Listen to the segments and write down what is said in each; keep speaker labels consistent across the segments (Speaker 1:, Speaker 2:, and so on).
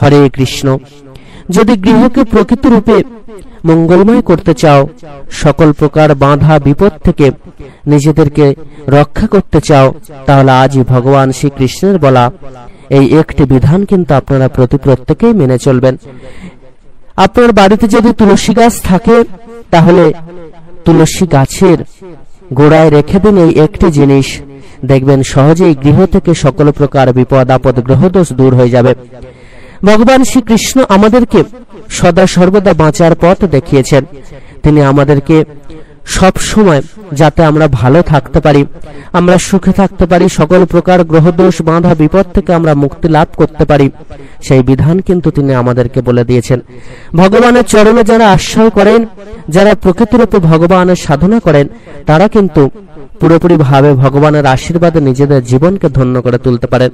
Speaker 1: হরে কৃষ্ণ। যদি গৃহকে প্রকৃত রূপে মঙ্গলময় করতে চাও, সকল প্রকার বাধা বিপদ থেকে নিজেদেরকে রক্ষা করতে চাও, তাহলে আজই ভগবান শ্রীকৃষ্ণের বলা এই একটি বিধান কিন্তু আপনারা প্রত্যেকেই মেনে চলবেন। আপনার বাড়িতে যদি তুলসী গাছ থাকে, তাহলে তুলসী গাছের গোড়ায় রেখে দিন এই একটি জিনিস, দেখবেন সহজেই গৃহ থেকে সকল প্রকার বিপদ আপদ গ্রহদোষ দূর হয়ে যাবে। ভগবান শ্রীকৃষ্ণ আমাদেরকে সদা সর্বদা বাঁচার পথ দেখিয়েছেন। তিনি আমাদেরকে সব সময় যাতে আমরা ভালো থাকতে পারি, আমরা সুখে থাকতে পারি, সকল প্রকার গ্রহদোষ বাঁধা বিপদ থেকে আমরা মুক্তি লাভ করতে পারি, সেই বিধান কিন্তু তিনি আমাদেরকে বলে দিয়েছেন। ভগবানের চরণে যারা আশ্রয় করেন, যারা প্রকৃতিরূপে ভগবানের সাধনা করেন, তারা কিন্তু পুরোপুরি ভাবে ভগবানের আশীর্বাদে নিজেদের জীবনকে ধন্য করে তুলতে পারেন।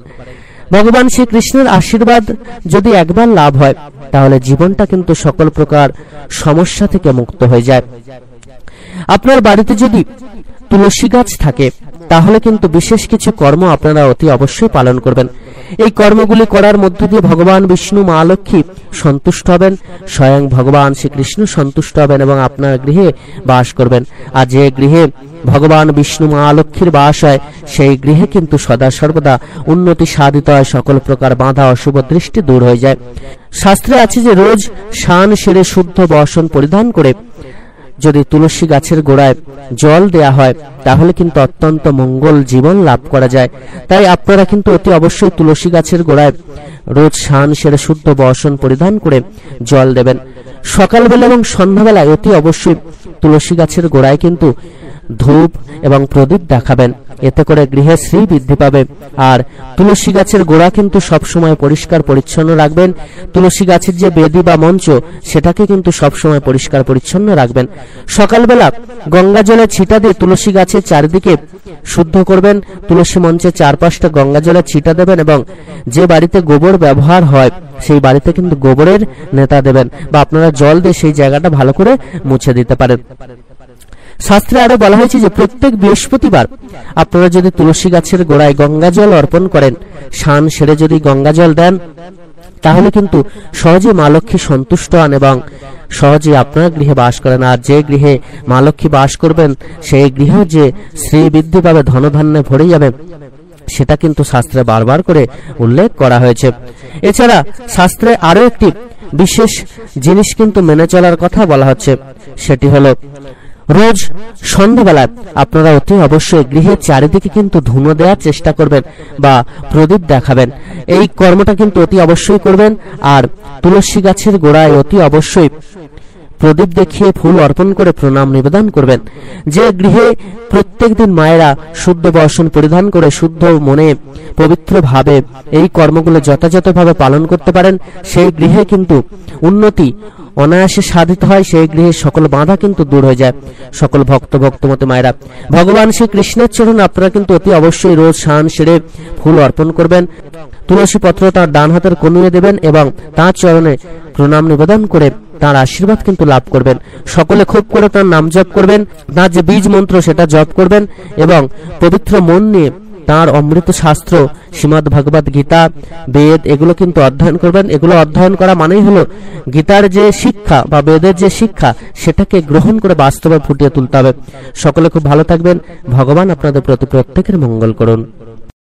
Speaker 1: ভগবান শ্রীকৃষ্ণের আশীর্বাদ যদি একবার লাভ হয়, তাহলে জীবনটা কিন্তু সকল প্রকার সমস্যা থেকে মুক্ত হয়ে যায়। আপনার বাড়িতে যদি তুলসী গাছ থাকে, তাহলে কিন্তু বিশেষ কিছু কর্ম আপনারা অতি অবশ্যই পালন করবেন। এই কর্মগুলি করার মধ্য দিয়ে ভগবান বিষ্ণু মা লক্ষ্মী সন্তুষ্ট হবেন, স্বয়ং ভগবান শ্রীকৃষ্ণ সন্তুষ্ট হবেন এবং আপনার গৃহে বাস করবেন। আর যে গৃহে ভগবান বিষ্ণু মা লক্ষ্মীর বাস হয়, সেই গৃহে কিন্তু সদা সর্বদা উন্নতি সাধিত হয়, সকল প্রকার বাধা অশুভ দৃষ্টি দূর হয়ে যায়। শাস্ত্রে আছে যে রোজ স্নান সেরে শুদ্ধ বসন পরিধান করে যদি তুলসী গাছের গোড়ায় জল দেয়া হয়, তাহলে কিন্তু অত্যন্ত মঙ্গল জীবন লাভ করা যায়। তাই আপনারা কিন্তু অতি অবশ্যই তুলসী গাছের গোড়ায় রোজ স্নান সেরে শুদ্ধ বসন পরিধান করে জল দেবেন। সকালবেলা এবং সন্ধ্যাবেলায় অতি অবশ্যই তুলসী গাছের গোড়ায় কিন্তু ধূপ এবং প্রদীপ দেখাবেন, এতে করে গৃহে শ্রী বৃদ্ধি পাবে। আর তুলসী গাছের গোড়া কিন্তু সবসময় পরিষ্কার পরিচ্ছন্ন রাখবেন। তুলসী গাছের যে বেদি বা মঞ্চ, সেটাকে কিন্তু সবসময় পরিষ্কার পরিচ্ছন্ন রাখবেন। সকালবেলা গঙ্গা জলের ছিটা দিয়ে তুলসী গাছের চারিদিকে শুদ্ধ করবেন, তুলসী মঞ্চের চারপাশটা গঙ্গা জলের ছিটা দেবেন এবং যে বাড়িতে গোবর ব্যবহার হয়, সেই বাড়িতে কিন্তু গোবরের নেতা দেবেন বা আপনারা জল দিয়ে সেই জায়গাটা ভালো করে মুছে দিতে পারেন। শাস্ত্রে আরো বলা হয়েছে যে প্রত্যেক বৃহস্পতিবার আপনারা যদি তুলসী গাছের গোড়ায় গঙ্গা জল অর্পণ করেন, স্নান সেরে যদি গঙ্গা জল দেন, তাহলে কিন্তু সহজে মা লক্ষ্মী সন্তুষ্ট হন এবং সহজে আপনার গৃহে বাস করেন। আর যে গৃহে মা লক্ষ্মী বাস করবেন, সেই গৃহ যে শ্রী বৃদ্ধি পাবে, ধনধান্যে ভরে যাবে, সেটা কিন্তু শাস্ত্রে বারবার করে উল্লেখ করা হয়েছে। এছাড়া শাস্ত্রে আরো একটি বিশেষ জিনিস কিন্তু মেনে চলার কথা বলা হচ্ছে, সেটি হলো রোজ সন্ধ্যাবেলা আপনারা অতি অবশ্যই গৃহের চারিদিকে কিন্তু ধুনো দেওয়ার চেষ্টা করবেন বা প্রদীপ দেখাবেন। এই কর্মটা কিন্তু অতি অবশ্যই করবেন। আর তুলসী গাছের গোড়ায় অতি অবশ্যই প্রদীপ দেখিয়ে ফুল অর্পণ করে প্রণাম নিবেদন করবেন। যে গৃহে প্রত্যেক দিন মায়েরা শুদ্ধ বসন পরিধান করে শুদ্ধ মনে পবিত্র ভাবে এই কর্মগুলো যথাযথভাবে পালন করতে পারেন, সেই গৃহে কিন্তু উন্নতি অনায়াসে সাধিত হয়, সেই গৃহে সকল বাধা কিন্তু দূর হয়ে যায়। সকল ভক্তমতী মায়েরা ভগবান শ্রী কৃষ্ণের চরণে আপনারা কিন্তু অতি অবশ্যই রোজ স্নান সেরে ফুল অর্পণ করবেন, তুলসী পত্র তার ডান হাতের কনুয়ে দেবেন এবং তার চরণে প্রণাম নিবেদন করে তার আশীর্বাদ কিন্তু লাভ করবেন। সকলে খুব করে তার নাম জপ করবেন, তার যে বীজ মন্ত্র সেটা জপ করবেন এবং পবিত্র মন নিয়ে তার অমৃত শাস্ত্র শ্রীমদ্ ভগবত গীতা, বেদ এগুলো কিন্তু অধ্যয়ন করবেন। এগুলো অধ্যয়ন করা মানেই হলো গীতার যে শিক্ষা বা বেদের যে শিক্ষা, সেটাকে গ্রহণ করে বাস্তবে ফুটিয়ে তুলতে হবে। সকলে খুব ভালো থাকবেন। ভগবান আপনাদের প্রতি প্রত্যেকের মঙ্গল করুন।